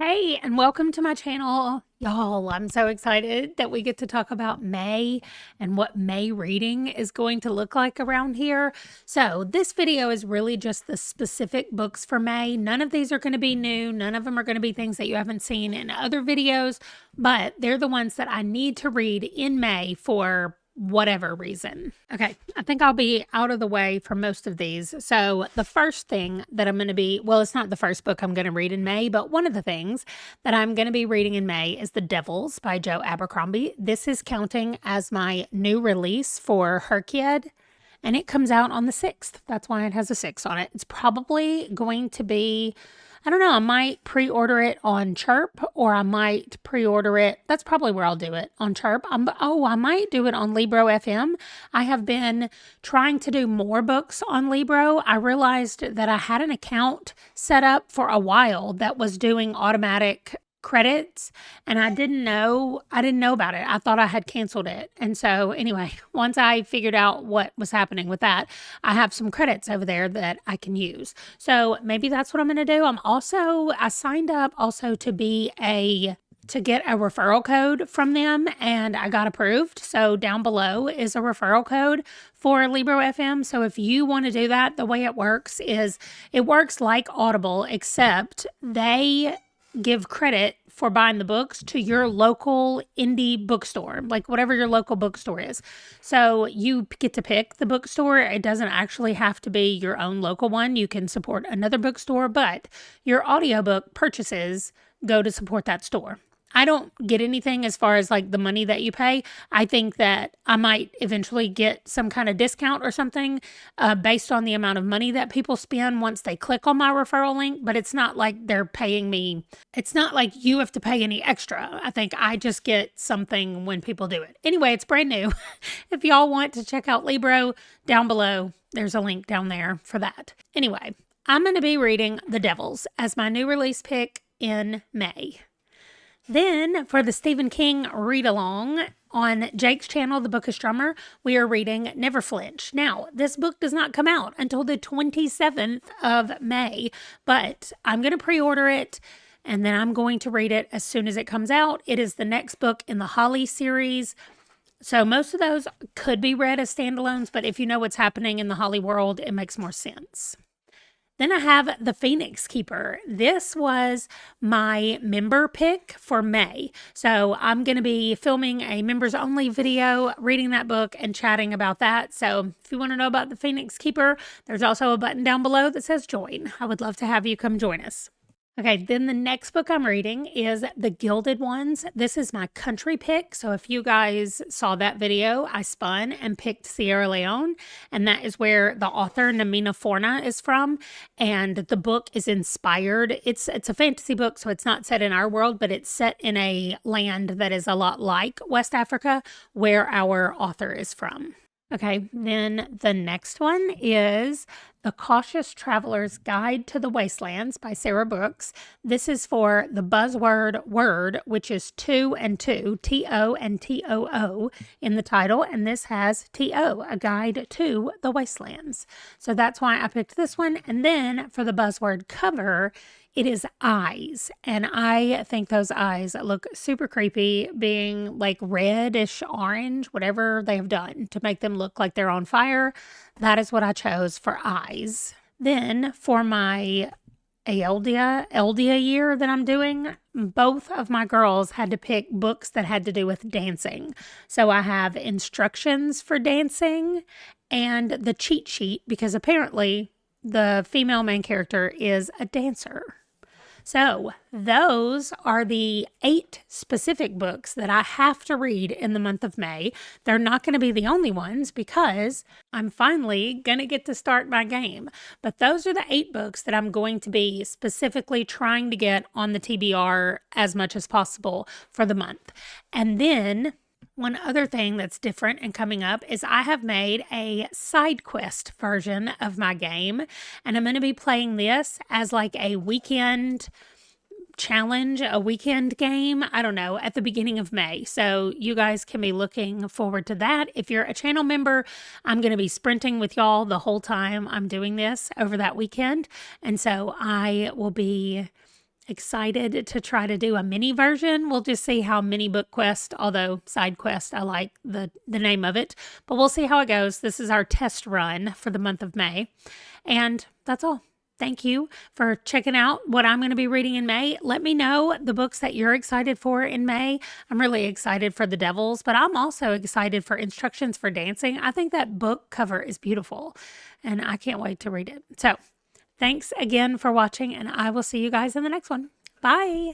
Hey, and welcome to my channel. Y'all, I'm so excited that we get to talk about May and what May reading is going to look like around here. So this video is really just the specific books for May. None of these are going to be new. None of them are going to be things that you haven't seen in other videos, but they're the ones that I need to read in May for whatever reason. Okay, I think I'll be out of the way for most of these. So the first thing that I'm going to be, well, it's not the first book I'm going to read in May, but one of the things that I'm going to be reading in May is The Devils by Joe Abercrombie. This is counting as my new release for Herkiad, and it comes out on the 6th. That's why it has a 6 on it. It's probably going to be, I don't know, I might pre-order it on Chirp, or I might pre-order it. That's probably where I'll do it, on Chirp. I might do it on Libro FM. I have been trying to do more books on Libro. I realized that I had an account set up for a while that was doing automatic credits, and I didn't know about it. I thought I had canceled it. And so anyway, once I figured out what was happening with that, I have some credits over there that I can use. So maybe that's what I'm going to do. I signed up also to get a referral code from them, and I got approved. So down below is a referral code for Libro FM. So if you want to do that, the way it works is it works like Audible, except they give credit for buying the books to your local indie bookstore, like whatever your local bookstore is. So you get to pick the bookstore. It doesn't actually have to be your own local one. You can support another bookstore, but your audiobook purchases go to support that store. I don't get anything as far as like the money that you pay. I think that I might eventually get some kind of discount or something based on the amount of money that people spend once they click on my referral link, but it's not like they're paying me. It's not like you have to pay any extra. I think I just get something when people do it. Anyway, it's brand new. If y'all want to check out Libro, down below, there's a link down there for that. Anyway, I'm going to be reading The Devils as my new release pick in May. Then, for the Stephen King read-along on Jake's channel, The Bookish Drummer, we are reading Never Flinch. Now, this book does not come out until the 27th of May, but I'm going to pre-order it, and then I'm going to read it as soon as it comes out. It is the next book in the Holly series, so most of those could be read as standalones, but if you know what's happening in the Holly world, it makes more sense. Then I have The Phoenix Keeper. This was my member pick for May. So I'm going to be filming a members only video, reading that book and chatting about that. So if you want to know about The Phoenix Keeper, there's also a button down below that says join. I would love to have you come join us. Okay, then the next book I'm reading is The Gilded Ones. This is my country pick. So if you guys saw that video, I spun and picked Sierra Leone, and that is where the author Namina Forna is from. And the book is inspired. It's a fantasy book, so it's not set in our world, but it's set in a land that is a lot like West Africa, where our author is from. Okay, then the next one is The Cautious Traveler's Guide to the Wastelands by Sarah Brooks. This is for the buzzword word, which is two and two, T-O and T-O-O in the title, and this has T-O, a guide to the wastelands. So that's why I picked this one. And then for the buzzword cover, it is eyes, and I think those eyes look super creepy, being like reddish orange, whatever they have done to make them look like they're on fire. That is what I chose for eyes. Then for my Eldia year that I'm doing, both of my girls had to pick books that had to do with dancing. So I have instructions for dancing and the cheat sheet, because apparently the female main character is a dancer. So those are the 8 specific books that I have to read in the month of May. They're not going to be the only ones because I'm finally going to get to start my game. But those are the 8 books that I'm going to be specifically trying to get on the TBR as much as possible for the month. And then one other thing that's different and coming up is I have made a side quest version of my game, and I'm going to be playing this as like a weekend challenge, a weekend game, I don't know, at the beginning of May. So you guys can be looking forward to that. If you're a channel member, I'm going to be sprinting with y'all the whole time I'm doing this over that weekend. And so I will be excited to try to do a mini version. We'll just see how Mini Book Quest, although Side Quest, I like the name of it, but we'll see how it goes. This is our test run for the month of May. And that's all. Thank you for checking out what I'm going to be reading in May. Let me know the books that you're excited for in May. I'm really excited for The Devils, but I'm also excited for Instructions for Dancing. I think that book cover is beautiful, and I can't wait to read it. So thanks again for watching, and I will see you guys in the next one. Bye.